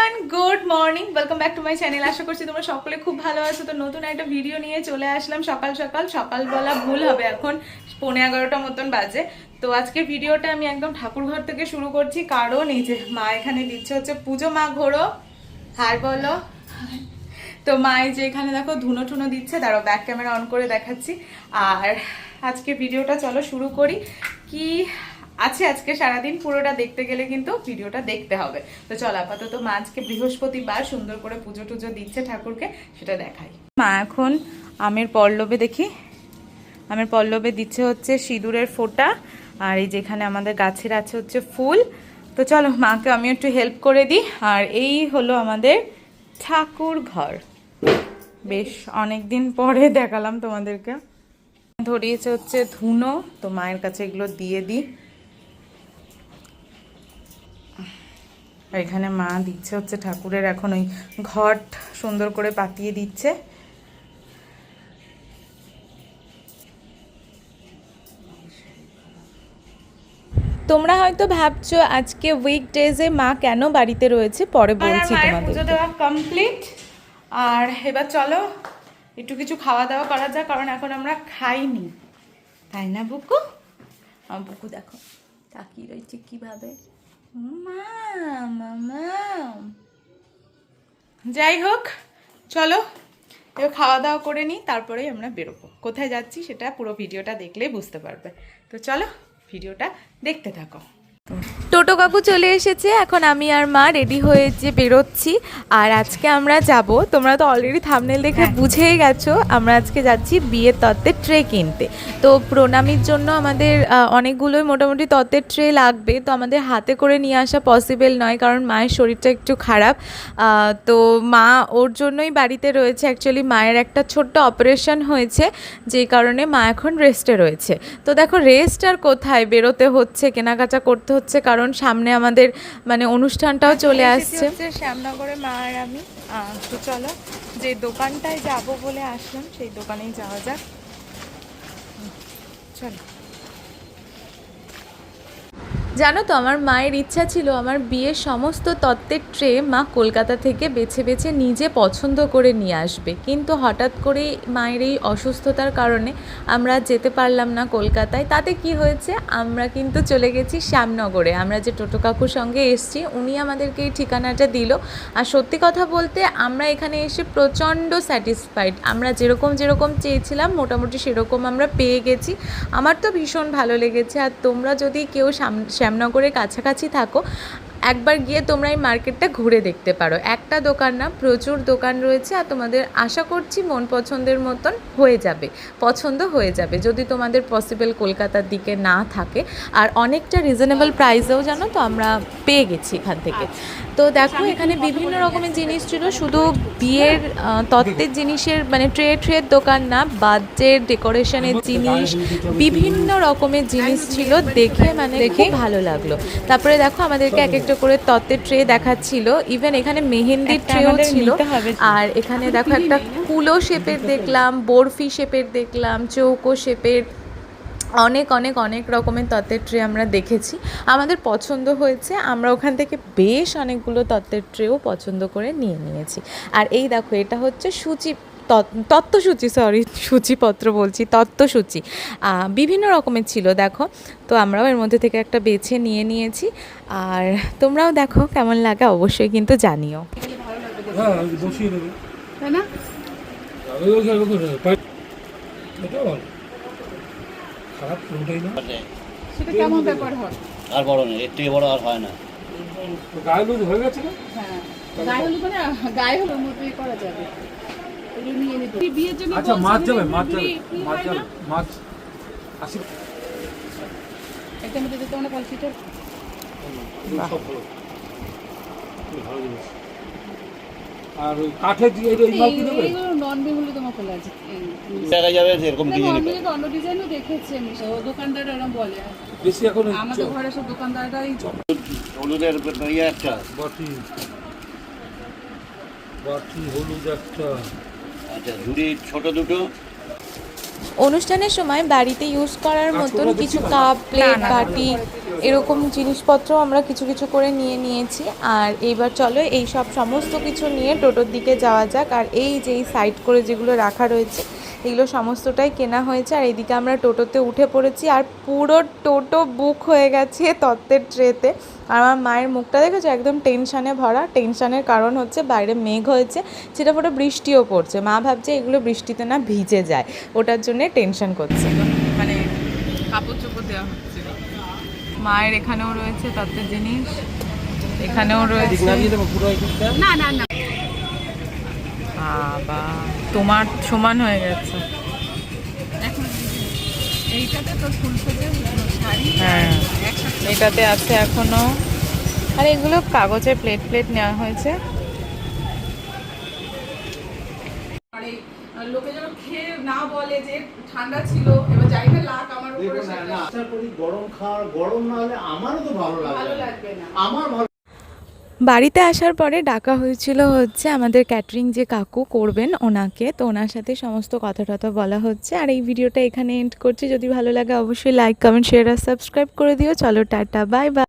Everyone, good morning, welcome back to my channel. আশা করছি তোমরা সকলে খুব ভালো আছো। তো নতুন একটা ভিডিও নিয়ে চলে আসলাম সকালবেলা ভুল হবে, এখন 11:15 মতন বাজে। তো আজকের ভিডিওটা আমি একদম ঠাকুর ঘর থেকে শুরু করছি, কারণ এই যে মা এখানে দিচ্ছে হচ্ছে পুজো। মা ঘোরো, হাই বলো। তো মা এই যে এখানে দেখো ধুনো ঠুনো দিচ্ছে, দাঁড়াও ব্যাক ক্যামেরা অন করে দেখাচ্ছি। আর আজকে ভিডিওটা চলো শুরু করি। কি আছে আজকে সারাদিন পুরোটা দেখতে গেলে কিন্তু ভিডিওটা দেখতে হবে। তো চল, আপাতত মা আজকে বৃহস্পতিবার সুন্দর করে পুজো টুজো দিচ্ছে ঠাকুরকে, সেটা দেখাই। মা এখন আমের পল্লবে, দেখি আমের পল্লবে দিচ্ছে হচ্ছে সিঁদুরের ফোঁটা। আর এই যেখানে আমাদের গাছের আছে হচ্ছে ফুল। তো চলো মাকে আমি একটু হেল্প করে দিই। আর এই হলো আমাদের ঠাকুর ঘর, বেশ অনেকদিন পরে দেখালাম তোমাদেরকে। ধরিয়েছে হচ্ছে ধুনো, তো মায়ের কাছে এগুলো দিয়ে দিই। এখানে মা দিচ্ছে হচ্ছে ঠাকুরের এখন ওই ঘট সুন্দর করে পাতিয়ে দিচ্ছে। তোমরা হয়তো ভাবছো আজকে উইকডেজে মা কেন বাড়িতে রয়েছে, পরে বলছি তোমাদের। পুজো দেওয়া কমপ্লিট, আর এবার চলো একটু কিছু খাওয়া দাওয়া করা যাক, কারণ এখন আমরা খাইনি, তাই না বুকু? আমার বুকু দেখো তাকিয়ে রয়েছে কিভাবে। যাই হোক, চলো এবার খাওয়া দাওয়া করে নিই, তারপরেই আমরা বেরোবো। কোথায় যাচ্ছি সেটা পুরো ভিডিওটা দেখলেই বুঝতে পারবে। তো চলো ভিডিওটা দেখতে থাকো। টোটো কাকু চলে এসেছে, এখন আমি আর মা রেডি হয়ে যে বেরোচ্ছি। আর আজকে আমরা যাব, তোমরা তো অলরেডি থাম্বনেল দেখে বুঝেই গেছো, আমরা আজকে যাচ্ছি বিয়ের তত্ত্বের ট্রে কিনতে। তো প্রণামীর জন্য আমাদের অনেকগুলোই মোটামুটি তত্ত্বের ট্রে লাগবে। তো আমাদের হাতে করে নিয়ে আসা পসিবল নয়, কারণ মায়ের শরীরটা একটু খারাপ। তো মা ওর জন্যই বাড়িতে রয়েছে। অ্যাকচুয়ালি মায়ের একটা ছোট্ট অপারেশন হয়েছে, যেই কারণে মা এখন রেস্টে রয়েছে। তো দেখো রেস্ট আর কোথায়, বেরোতে হচ্ছে, কেনাকাটা করতে হচ্ছে, কারণ সামনে আমাদের মানে অনুষ্ঠানটাও চলে আসছে। শ্যামনগরে মা আর আমি। তো চলো যে দোকানটায় যাব বলে আসলাম সেই দোকানেই যাওয়া যাক। চলো। জানো তো, আমার মায়ের ইচ্ছা ছিল আমার বিয়ের সমস্ত তত্ত্বের ট্রে মা কলকাতা থেকে বেছে বেছে নিজে পছন্দ করে নিয়ে আসবে, কিন্তু হঠাৎ করেই মায়ের এই অসুস্থতার কারণে আমরা যেতে পারলাম না কলকাতায়। তাতে কি হয়েছে, আমরা কিন্তু চলে গেছি শ্যামনগরে। আমরা যে টোটো কাকুর সঙ্গে এসেছি, উনি আমাদেরকে এই ঠিকানাটা দিল। আর সত্যি কথা বলতে আমরা এখানে এসে প্রচণ্ড স্যাটিসফাইড। আমরা যেরকম চেয়েছিলাম মোটামুটি সেরকম আমরা পেয়ে গেছি। আমার তো ভীষণ ভালো লেগেছে। আর তোমরা যদি কেউ শ্যামনগরের কাছাকাছি থাকো, একবার গিয়ে তোমরা এই মার্কেটটা ঘুরে দেখতে পারো। একটা দোকান না, প্রচুর দোকান রয়েছে। আর তোমাদের আশা করছি মন পছন্দের মতন পছন্দ হয়ে যাবে, যদি তোমাদের পসিবল কলকাতার দিকে না থাকে। আর অনেকটা রিজনেবল প্রাইসেও জানো তো আমরা পেয়ে গেছি এখান থেকে। তো দেখো এখানে বিভিন্ন রকমের জিনিস ছিল, শুধু বিয়ের তত্ত্বের জিনিসের মানে ট্রের দোকান না, বার্থডের ডেকোরেশনের জিনিস, বিভিন্ন রকমের জিনিস ছিল। দেখে ভালো লাগলো। তারপরে দেখো আমাদেরকে এক একটা করে তত্ত্বের ট্রে দেখাচ্ছিল। ইভেন এখানে মেহেন্দির ট্রেও ছিল। আর এখানে দেখো একটা কুলো শেপের দেখলাম, বরফি শেপের দেখলাম, চৌকো শেপের, অনেক রকমের তত্ত্বের ট্রে আমরা দেখেছি। আমাদের পছন্দ হয়েছে, আমরা ওখান থেকে বেশ অনেকগুলো তত্ত্বের ট্রেও পছন্দ করে নিয়েছি। আর এই দেখো এটা হচ্ছে সূচিপত্র বলছি, তত্ত্বসূচি বিভিন্ন রকমের ছিল দেখো। তো আমরাও এর মধ্যে থেকে একটা বেছে নিয়েছি। আর তোমরাও দেখো কেমন লাগে, অবশ্যই কিন্তু জানিও। সেটা কেমন ব্যাপার হয়? আর বড় নেই, এর থেকে বড় আর হয় না। গায়ে হলুদ হয়ে গেছে না? হ্যাঁ, গায়ে হলুদ মানে গায়ে হলুদ মতোই করা যাবে। এগুলো নিয়ে নিতে। বিয়ের জন্য আচ্ছা মাছ যাবে মাছ আসি। একটা মধ্যে দিতে মানে কলসিটা সব ভালো। ভালো জিনিস। আর কাঠের যে এই মাল কি দেবে? এগুলো নন বেঙ্গলি তোমার ফেলা আছে। দেখা যাবে এরকম ডিজাইন। আমি তো অন্য ডিজাইনও দেখেছি, আমি দোকানদাররা এরকম বলে। বেশি এখন আমাদের ঘরে সব দোকানদাররাই হলুদের ইয়ে একটা বাটি হলুদ একটা, আচ্ছা ঝুড়ি ছোট দুটো। অনুষ্ঠানের সময় বাড়িতে ইউজ করার মতন কিছু কাপ, প্লেট, বাটি এরকম জিনিসপত্র আমরা কিছু কিছু করে নিয়ে নিয়েছি। আর এইবার চলো এই সব সমস্ত কিছু নিয়ে টোটোর দিকে যাওয়া যাক। আর এই যে এই সাইড করে যেগুলো রাখা রয়েছে এগুলো সমস্তটাই কেনা হয়েছে। আর এইদিকে আমরা টোটোতে উঠে পড়েছি, আর পুরো টোটো বুক হয়ে গেছে তত্ত্বের ট্রেতে। আর আমার মায়ের মুখটা দেখেছো একদম টেনশানে ভরা। টেনশানের কারণ হচ্ছে বাইরে মেঘ হয়েছে, সেটা পুরো বৃষ্টিও পড়ছে। মা ভাবছে এগুলো বৃষ্টিতে না ভিজে যায়, ওটার জন্যে টেনশন করছে। মানে কাপড় চোপড় দেওয়া হচ্ছে। মায়ের এখানেও রয়েছে তত্ত্বের জিনিস, এখানেও রয়েছে। না না না, বাবা তোমার সমান হয়ে গেছে। এখন এইটাতে তো ফুল সজ্জা শাড়ি, হ্যাঁ এটাতে আছে এখনো। আর এগুলো কাগজের প্লেট প্লেট নেওয়া হয়েছে। মানে লোকে যেন খেয়ে না বলে যে ঠান্ডা ছিল, এবার যাই না লাগ আমার উপরে না আশা করি গরম খাওয়ার, গরম না হলে আমারও তো ভালো লাগবে না। আমার ভালো। বাড়িতে আসার পরে ডাকা হয়েছিল হচ্ছে আমাদের ক্যাটারিং যে কাকু করবেন ওনাকে, তো ওনার সাথে সমস্ত কথা টথা বলা হচ্ছে। আর এই ভিডিওটা এখানে এন্ড করছি। যদি ভালো লাগে অবশ্যই লাইক কমেন্ট শেয়ার আর সাবস্ক্রাইব করে দিও। চলো টাটা, বাই বাই।